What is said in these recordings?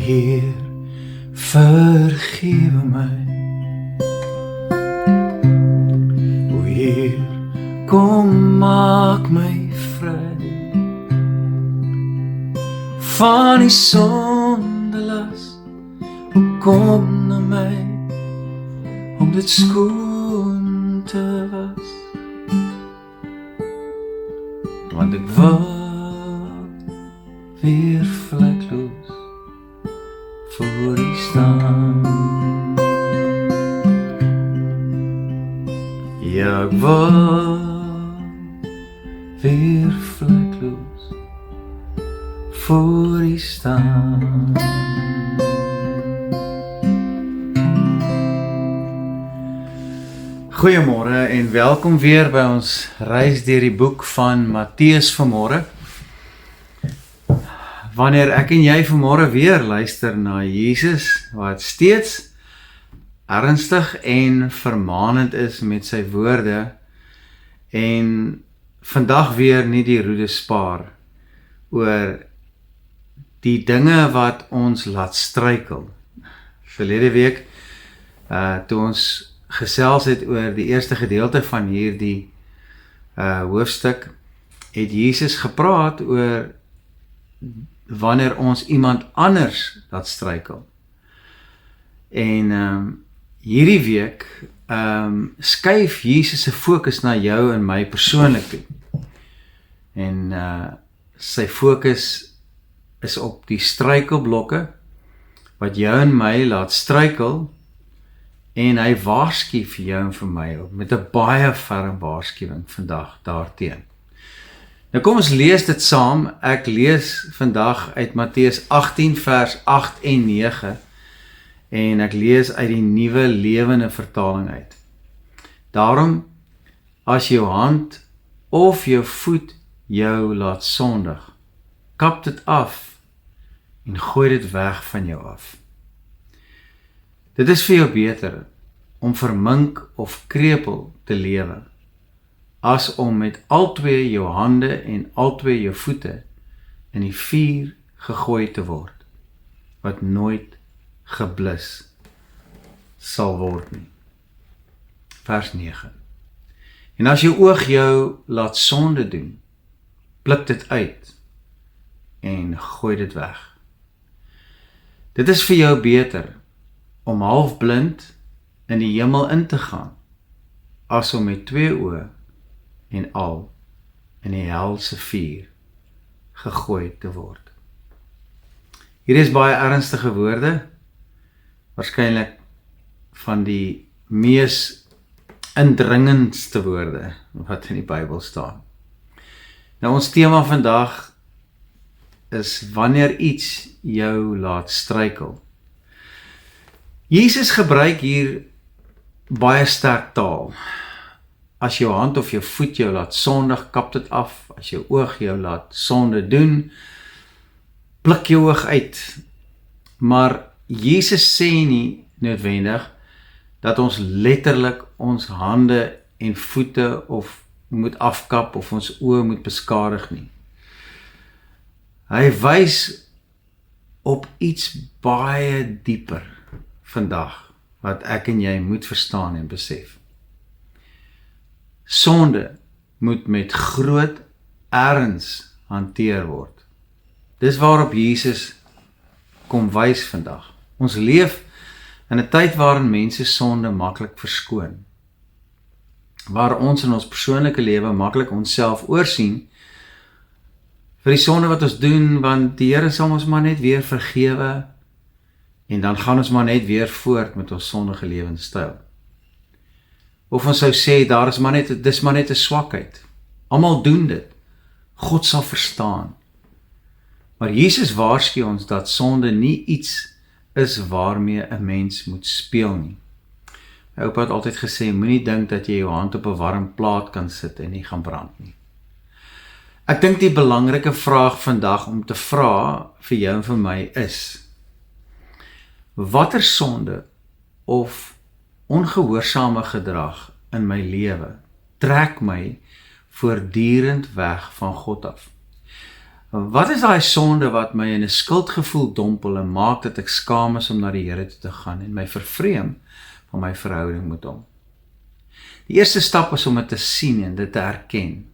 Heer, vergewe my. O Heer, kom maak my vry van die sondelas. O kom na my om dit skoon te was, want ek wil weer vlekloos voor U staan. Ja, ek wil weer vlekloos voor U staan. Goeiemôre en welkom weer by ons reis deur die boek van Matteus vanmôre. Wanneer ek en jy vanmôre weer luister na Jesus, wat steeds ernstig en vermaanend is met sy woorde, en vandag weer nie die roede spaar oor die dinge wat ons laat struikel. Verlede week, toe ons gesels het oor die eerste gedeelte van hierdie hoofstuk, het Jesus gepraat oor wanneer ons iemand anders laat struikel. En hierdie week skuif Jesus se fokus na jou en my persoonlik toe. En sy fokus is op die struikelblokke wat jou en my laat struikel, en hy waarsku vir jou en vir my met 'n baie ferm waarskuwing vandag daarteen. Nou kom ons lees dit saam. Ek lees vandag uit Matteus 18 vers 8 en 9 en ek lees uit die Nuwe Lewende Vertaling uit. Daarom, as jou hand of jou voet jou laat sondig, kap dit af en gooi dit weg van jou af. Dit is vir jou beter om vermink of krepeel te lewe, as om met albei jou hande en albei jou voete in die vuur gegooi te word, wat nooit geblus sal word nie. Vers 9. En as jou oog jou laat sonde doen, pluk dit uit en gooi dit weg. Dit is vir jou beter om half blind in die hemel in te gaan, as om met 2 oë en al in die helse vuur gegooi te word. Hier is baie ernstige woorde, waarskynlik van die mees indringendste woorde wat in die Bybel staan. Nou ons tema vandag is wanneer iets jou laat struikel. Jesus gebruik hier baie sterk taal. As jou hand of jou voet jou laat sondig, kap dit af. As jou oog jou laat sonde doen, pluk jou oog uit. Maar Jesus sê nie noodwendig dat ons letterlik ons hande en voete of moet afkap of ons oë moet beskadig nie. Hy wys op iets baie dieper vandag, wat ek en jy moet verstaan en besef. Sonde moet met groot erns hanteer word. Dis waarop Jesus kom wys vandag. Ons leef in 'n tyd waarin mense sonde maklik verskoon, waar ons in ons persoonlike lewe maklik onsself oorsien vir die sonde wat ons doen, want die Here sal ons maar net weer vergewe, en dan gaan ons maar net weer voort met ons sondige lewenstyl. Of ons sou sê, dis maar net 'n swakheid. Almal doen dit. God sal verstaan. Maar Jesus waarsku ons dat sonde nie iets is waarmee 'n mens moet speel nie. My oupa het altyd gesê, moenie dink dat jy jou hand op 'n warm plaat kan sit en nie gaan brand nie. Ek dink die belangrike vraag vandag om te vra vir jou en vir my is, watter sonde of ongehoorsame gedrag in my lewe trek my voortdurend weg van God af? Wat is daai sonde wat my in 'n skuldgevoel dompel en maak dat ek skaam is om na die Here toe te gaan en my vervreem van my verhouding met hom? Die eerste stap is om dit te sien en dit te erken.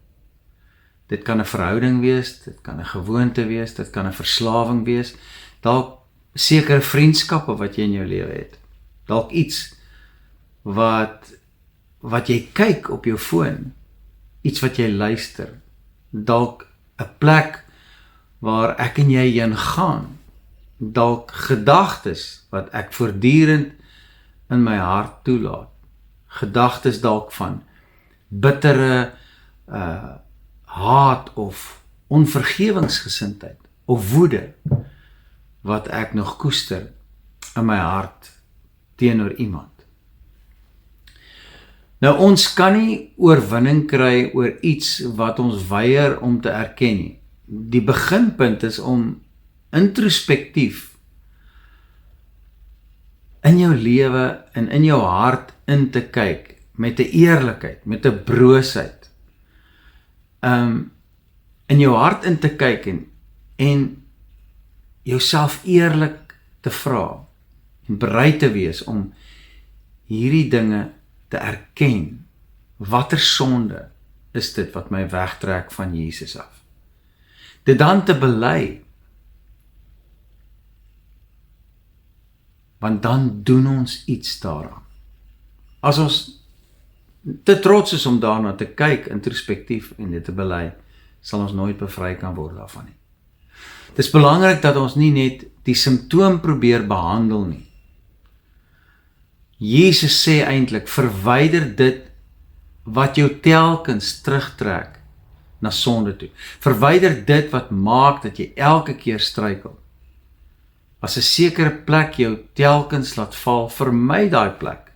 Dit kan 'n verhouding wees, dit kan 'n gewoonte wees, dit kan 'n verslawing wees, dalk sekere vriendskappe wat jy in jou lewe het, dalk iets wat jy kyk op jou foon, iets wat jy luister, dalk 'n plek waar ek en jy heen gaan, dalk gedagtes wat ek voortdurend in my hart toelaat, gedagtes dalk van bittere haat of onvergewingsgesindheid of woede wat ek nog koester in my hart teenoor iemand. Nou ons kan nie oorwinning kry oor iets wat ons weier om te erken nie. Die beginpunt is om introspektief in jou lewe en in jou hart in te kyk met 'n eerlikheid, met 'n broosheid. In jou hart in te kyk en jouself eerlik te vra en bereid te wees om hierdie dinge te erken. Watter sonde is dit wat my wegtrek van Jesus af? Dit dan te bely, want dan doen ons iets daaraan. As ons te trots is om daarna te kyk, introspektief en dit te bely, sal ons nooit bevry kan word daarvan nie. Het is belangrik dat ons nie net die simptoom probeer behandel nie. Jesus sê eintlik, verwyder dit wat jou telkens terugtrek na sonde toe. Verwyder dit wat maak dat jy elke keer struikel. As 'n sekere plek jou telkens laat val, vermy daai plek.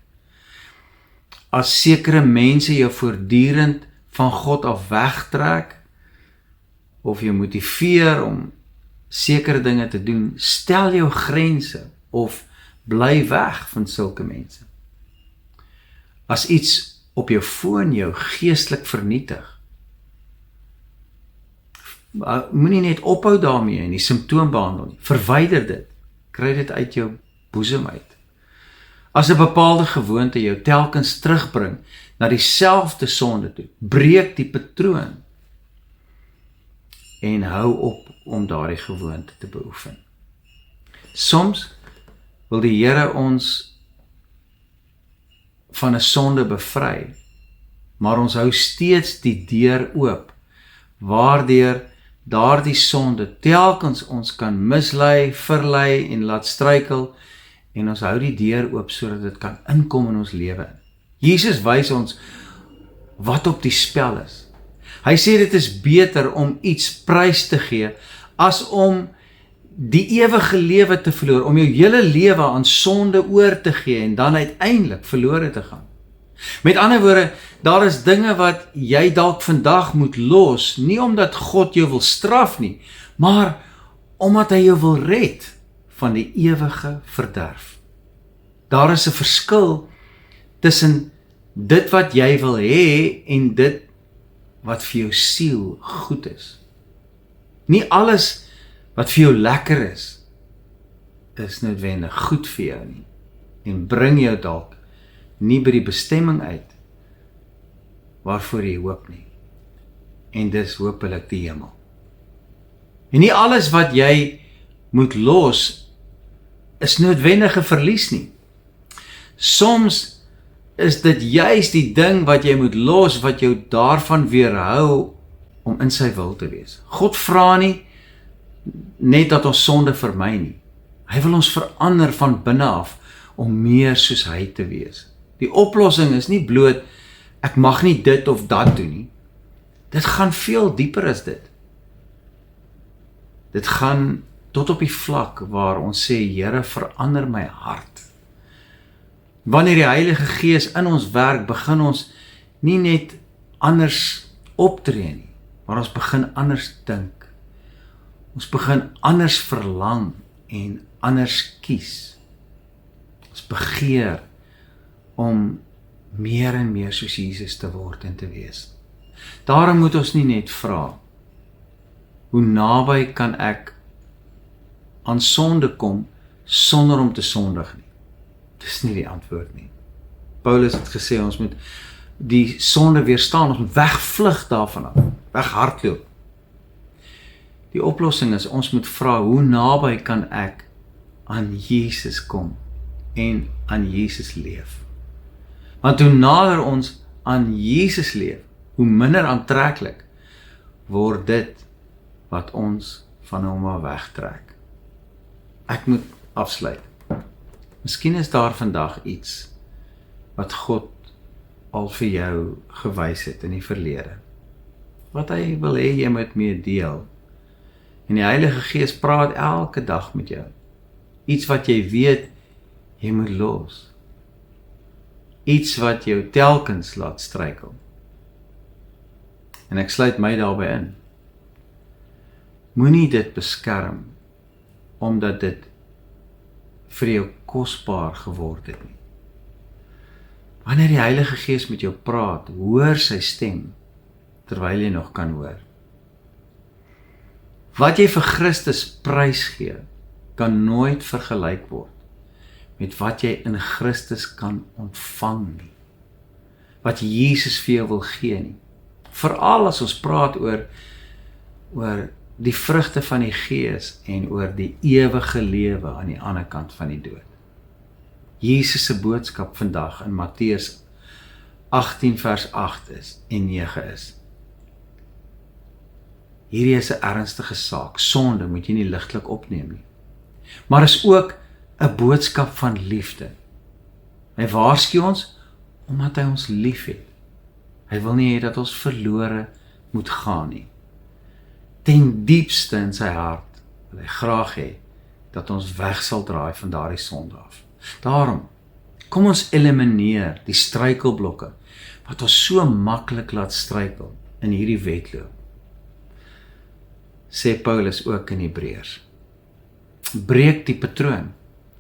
As sekere mense jou voortdurend van God af wegtrek, of jou motiveer om sekere dinge te doen, stel jou grense, of bly weg van sulke mense. As iets op jou foon jou geestelik vernietig, moenie net ophou daarmee en die simptoom behandel nie. Verwyder dit, kry dit uit jou boesem uit. As 'n bepaalde gewoonte jou telkens terugbring na dieselfde sonde toe, breek die patroon en hou op om daardie gewoonte te beoefen. Soms wil die Here ons van 'n sonde bevry, maar ons hou steeds die deur oop, waardeur daardie sonde telkens ons kan mislei, verlei en laat struikel, en ons hou die deur oop sodat dit kan inkom in ons lewe. Jesus wys ons wat op die spel is. Hy sê dit is beter om iets prys te gee as om die ewige lewe te verloor, om jou hele lewe aan sonde oor te gee en dan uiteindelik verlore te gaan. Met ander woorde, daar is dinge wat jy dalk vandag moet los, nie omdat God jou wil straf nie, maar omdat hy jou wil red van die ewige verderf. Daar is 'n verskil tussen dit wat jy wil hê en dit wat vir jou siel goed is. Nie alles wat vir jou lekker is noodwendig goed vir jou nie, en bring jou dalk nie by die bestemming uit waarvoor jy hoop nie. En dis hopelik die hemel. En nie alles wat jy moet los is noodwendige verlies nie. Soms is dit juis die ding wat jy moet los wat jou daarvan weerhou om in sy wil te wees. God vra nie net dat ons sonde vermy nie. Hy wil ons verander van binne af om meer soos hy te wees. Die oplossing is nie bloot ek mag nie dit of dat doen nie. Dit gaan veel dieper as dit. Dit gaan tot op die vlak waar ons sê, Here, verander my hart. Wanneer die Heilige Gees in ons werk, begin ons nie net anders optree nie, maar ons begin anders dink. Ons begin anders verlang en anders kies. Ons begeer om meer en meer soos Jesus te word en te wees. Daarom moet ons nie net vra, Hoe naby kan ek aan sonde kom sonder om te sondig nie? Dis nie die antwoord nie. Paulus het gesê, ons moet die sonde weerstaan, ons moet wegvlug daarvan af, weghardloop. Die oplossing is, ons moet vra, hoe naby kan ek aan Jesus kom en aan Jesus leef? Want hoe nader ons aan Jesus leef, hoe minder aantreklik word dit wat ons van hom af wegtrek. Ek moet afsluit. Miskien is daar vandag iets wat God al vir jou gewys het in die verlede, wat hy wil hê jy moet mee deel. En die Heilige Gees praat elke dag met jou. Iets wat jy weet, jy moet los. Iets wat jou telkens laat struikel. En ek sluit my daarby in. Moenie dit beskerm, omdat dit vir jou kosbaar geword het nie. Wanneer die Heilige Gees met jou praat, hoor sy stem, terwyl jy nog kan hoor. Wat jy vir Christus prys gee, kan nooit vergelyk word met wat jy in Christus kan ontvang nie. Wat Jesus vir jou wil gee nie. Veral as ons praat oor die vrugte van die Gees en oor die ewige lewe aan die ander kant van die dood. Jesus se boodskap vandag in Matteus 18 vers 8 en 9 is: hierdie is 'n ernstige saak, sonde moet jy nie ligtelik opneem nie. Maar is ook 'n boodskap van liefde. Hy waarsku ons omdat hy ons lief het. Hy wil nie hê dat ons verlore moet gaan nie. Ten diepste in sy hart wil hy graag hê dat ons weg sal draai van daardie sonde af. Daarom, kom ons elimineer die struikelblokke wat ons so maklik laat struikel in hierdie wedloop. Sê Paulus ook in Hebreërs. Breek die patroon,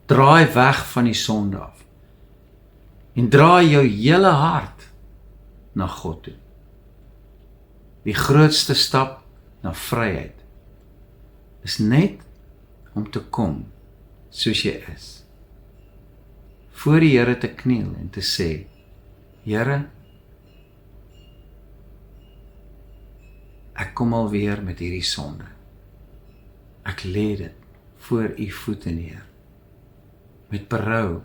draai weg van die sonde af en draai jou hele hart na God toe. Die grootste stap na vryheid is net om te kom soos jy is. Voor die Here te kniel en te sê: Here, ek kom alweer met hierdie sonde. Ek lê dit voor u voete neer. Met berou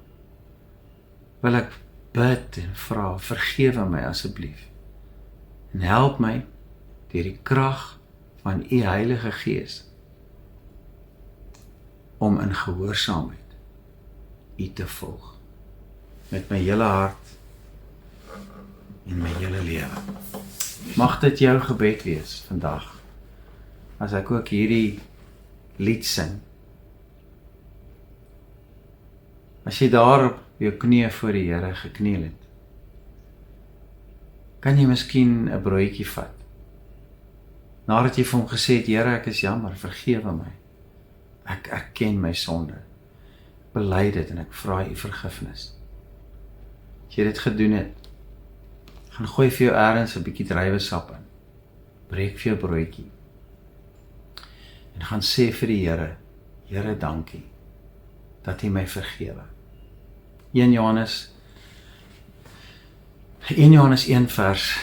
wil ek bid en vra, vergewe my asseblief. En help my deur die krag van u Heilige Gees om in gehoorsaamheid u te volg. Met my hele hart en my hele lewe. Mag dit jou gebed wees vandag, as ek ook hierdie lied sing. As jy daar op jou knieë voor die Here gekniel het, kan jy miskien 'n broodjie vat. Nadat jy vir hom gesê het: Here, ek is jammer, vergewe my. Ek erken my sonde. Bely dit en ek vra u vergifnis. As jy dit gedoen het, gaan gooi vir jou eers 'n bietjie druiwesap in. Breek vir jou broodjie. En gaan sê vir die Here: Here, dankie dat U my vergewe. 1 Johannes 1 vers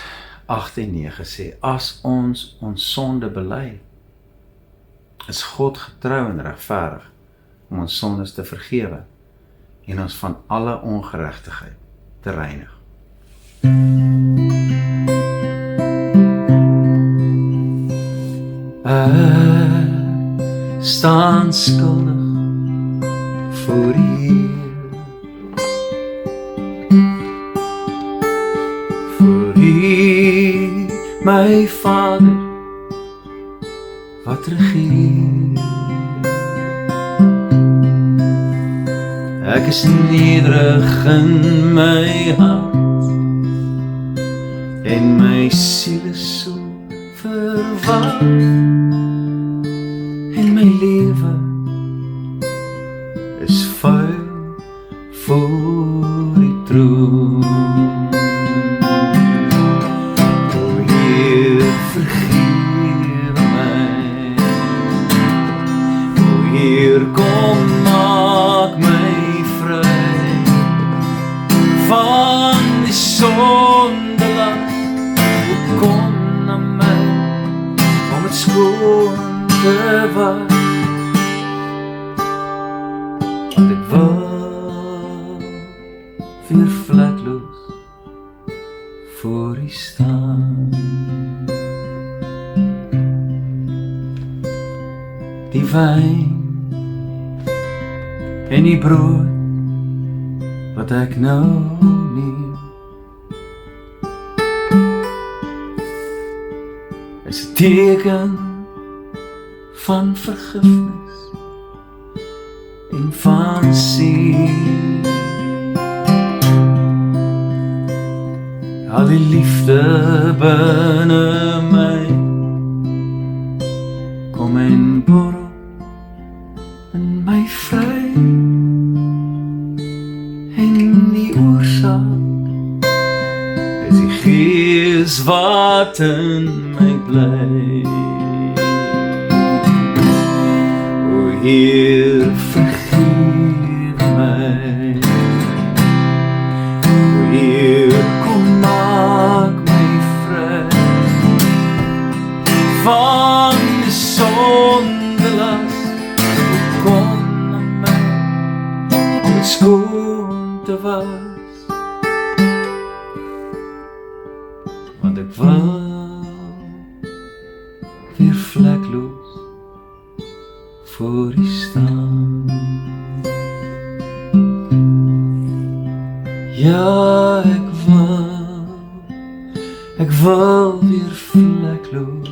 8 en 9 sê: as ons sonde bely, is God getrou en regverdig om ons sondes te vergewe en ons van alle ongeregtigheid te reinig. Ek staan skuldig voor U, voor U, my Vader, wat regeer. Ek is nederig in my hart en my siel is so verward en my lewe is vuil voor die troon. O Heer, vergewe my. Heer, kom maak my vry van die sondelas. Kom na my om het skoon te was, want ek wil weer vlekloos voor U staan. Die wyn en die brood wat ek nou neem, is 'n teken van vergifnis en van sien. Al die liefde binne my, kom en borrel in my vry, en die oorsaak is die Gees wat in my bly. O Heer, vergeef my. O Heer, kom maak my vry van die sondelas. Kom na my om het skoon te was, want ek wil weer vlekloos voor U staan. Ja, ek wil weer vlekloos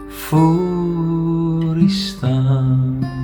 voor U staan.